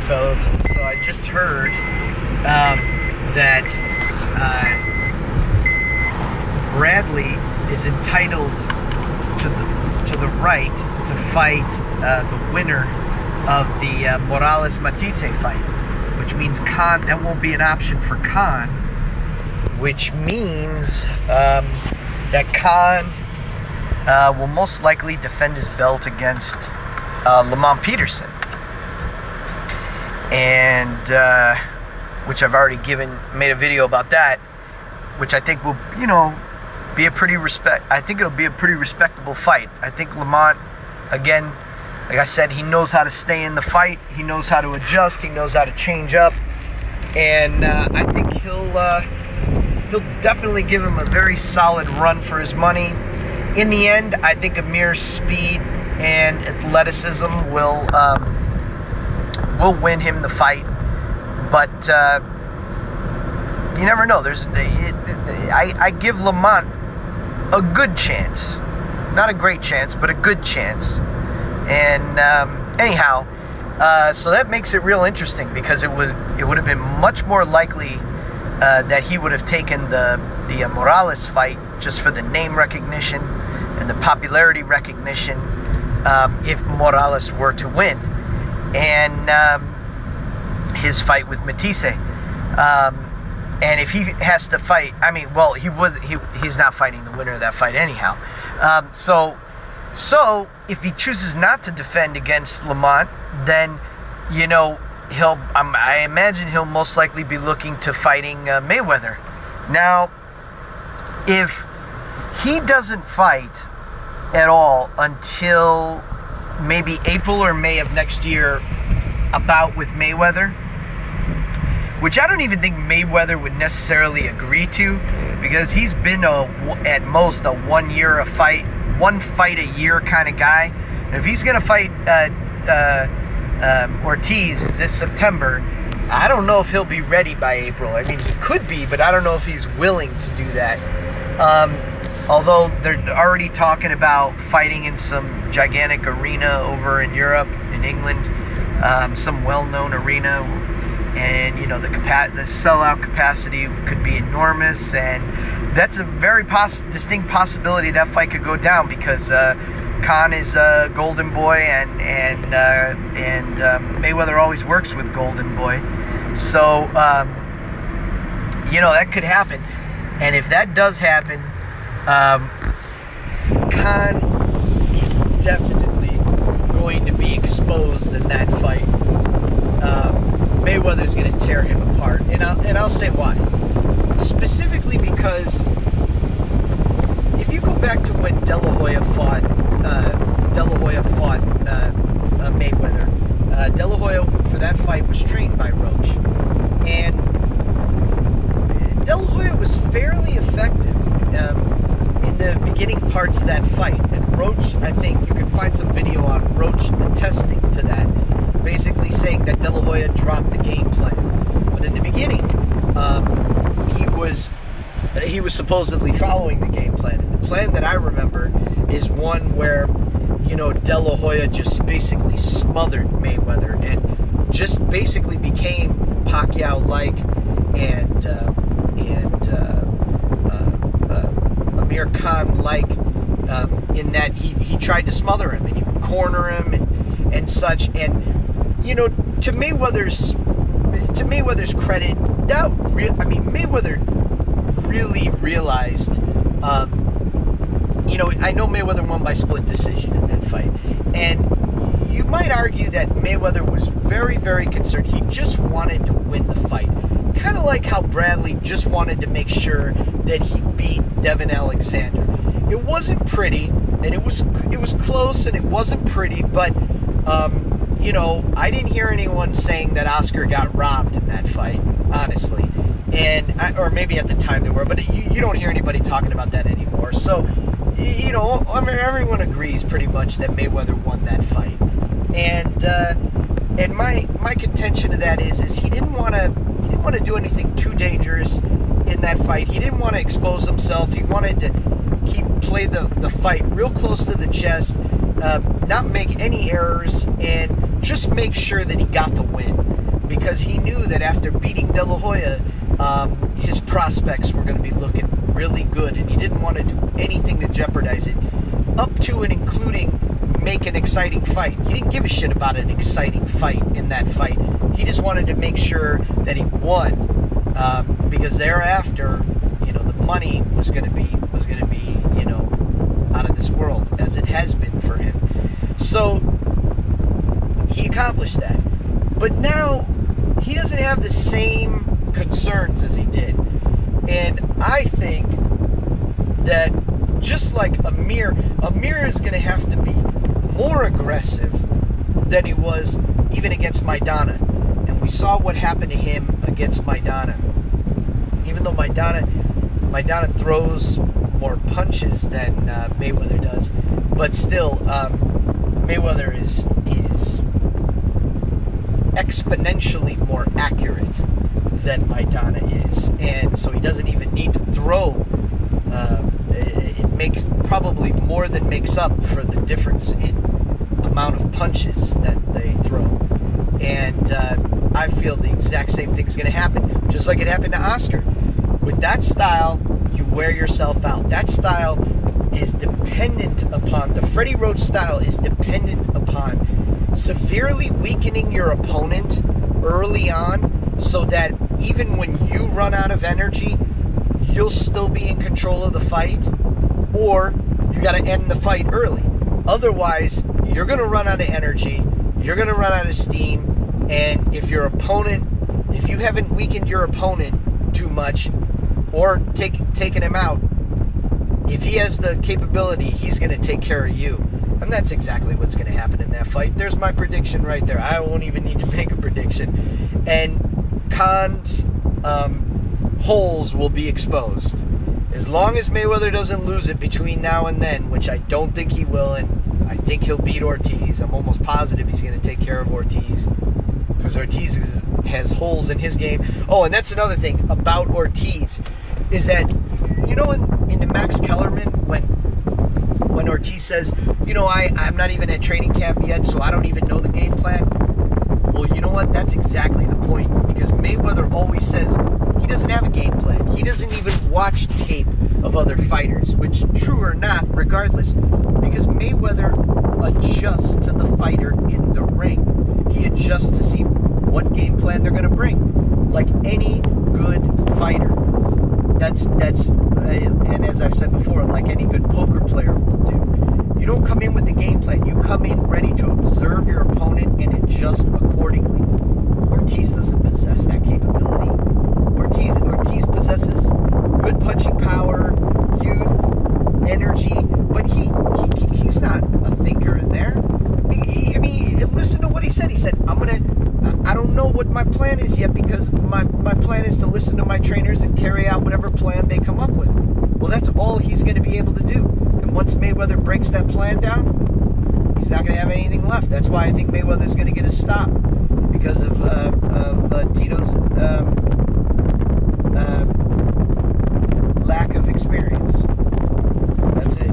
fellas. So I just heard that Bradley is entitled to the right to fight the winner of the Morales-Matisse fight, which means Khan, that won't be an option for Khan, which means that Khan will most likely defend his belt against Lamont Peterson, and which I've already made a video about that, which I think will, be a pretty I think it'll be a pretty respectable fight. I think Lamont, again, like I said, he knows how to stay in the fight. He knows how to adjust. He knows how to change up, and I think he'll definitely give him a very solid run for his money. In the end, I think Amir's speed and athleticism will win him the fight, but you never know. I give Lamont a good chance, not a great chance, but a good chance. And anyhow, so that makes it real interesting, because it would have been much more likely that he would have taken the Morales fight just for the name recognition and the popularity recognition, if Morales were to win, and his fight with Matisse. And if he has to fight, he's not fighting the winner of that fight anyhow. So if he chooses not to defend against Lamont, then I imagine he'll most likely be looking to fighting Mayweather. Now, if he doesn't fight at all until maybe April or May of next year, a bout with Mayweather, which I don't even think Mayweather would necessarily agree to, because he's been at most a 1 fight a year kind of guy. And if he's going to fight Ortiz this September, I don't know if he'll be ready by April. I mean, he could be, but I don't know if he's willing to do that. Although they're already talking about fighting in some gigantic arena over in Europe, in England, some well-known arena, and the sellout capacity could be enormous, and that's a very distinct possibility that fight could go down, because Khan is a golden boy, and Mayweather always works with golden boy, so that could happen. And if that does happen, Khan is definitely going to be exposed in that fight. Mayweather's going to tear him apart, and I'll say why. Specifically because if you go back to when De La Hoya fought Mayweather, De La Hoya for that fight was trained by Roach, and De La Hoya was fairly effective in the beginning parts of that fight. And Roach, I think you can find some video on Roach attesting to that, basically saying that De La Hoya dropped the game plan. But in the beginning, he was supposedly following the game plan. And the plan that I remember is one where, De La Hoya just basically smothered Mayweather and just basically became Pacquiao-like and Amir Khan-like, in that he tried to smother him, and he would corner him and such. And to Mayweather's credit, Mayweather really realized. I know Mayweather won by split decision in that fight, and you might argue that Mayweather was very, very concerned. He just wanted to win the fight, kind of like how Bradley just wanted to make sure that he beat Devin Alexander. It wasn't pretty, and it was close, and it wasn't pretty, but I didn't hear anyone saying that Oscar got robbed in that fight, honestly. Or maybe at the time they were, but you don't hear anybody talking about that anymore. So, everyone agrees pretty much that Mayweather won that fight. And my contention to that is he didn't want to do anything too dangerous in that fight. He didn't want to expose himself. He wanted to play the fight real close to the chest, not make any errors, and just make sure that he got the win, because he knew that after beating De La Hoya, his prospects were going to be looking really good, and he didn't want to do anything to jeopardize it, up to and including make an exciting fight. He didn't give a shit about an exciting fight in that fight. He just wanted to make sure that he won, because thereafter, the money was going to be, out of this world, as it has been for him. So he accomplished that. But now he doesn't have the same concerns as he did. And I think that just like Amir is going to have to be more aggressive than he was even against Maidana. And we saw what happened to him against Maidana. Even though Maidana throws more punches than Mayweather does, but still, Mayweather is exponentially more accurate than Maidana is, and so he doesn't even need to throw. It makes probably more than makes up for the difference in amount of punches that they throw. And I feel the exact same thing is going to happen, just like it happened to Oscar. With that style, you wear yourself out. That style is dependent upon, the Freddie Roach style is dependent upon severely weakening your opponent early on, so that even when you run out of energy, you'll still be in control of the fight, or you got to end the fight early. Otherwise, you're going to run out of energy, you're going to run out of steam, and if you haven't weakened your opponent too much, or taken him out, if he has the capability, he's going to take care of you. And that's exactly what's going to happen in that fight. There's my prediction right there. I won't even need to make a prediction. And Khan's holes will be exposed. As long as Mayweather doesn't lose it between now and then, which I don't think he will, and I think he'll beat Ortiz. I'm almost positive he's going to take care of Ortiz, because Ortiz has holes in his game. Oh, and that's another thing about Ortiz, is that, in the Max Kellerman, when Ortiz says, I'm not even at training camp yet, so I don't even know the game plan. Well, you know what? That's exactly the point, because Mayweather always says he doesn't have a game plan. He doesn't even watch tape of other fighters, which, true or not, regardless, because Mayweather adjusts to the fighter in the ring. He adjusts to see what game plan they're going to bring, like any good fighter. That's and as I've said before, like any good poker player will do. You don't come in with the game plan. You come in ready to observe your opponent and adjust accordingly. Ortiz doesn't possess that capability. Ortiz possesses good punching power, youth, energy, but he's not a thinker in there. I mean, listen to what he said. He said, I don't know what my plan is yet, because my plan is to listen to my trainers and carry out whatever plan they come up with. Well, that's all he's going to be able to do. And once Mayweather breaks that plan down, he's not going to have anything left. That's why I think Mayweather's going to get a stop, because of Tito's lack of experience. That's it.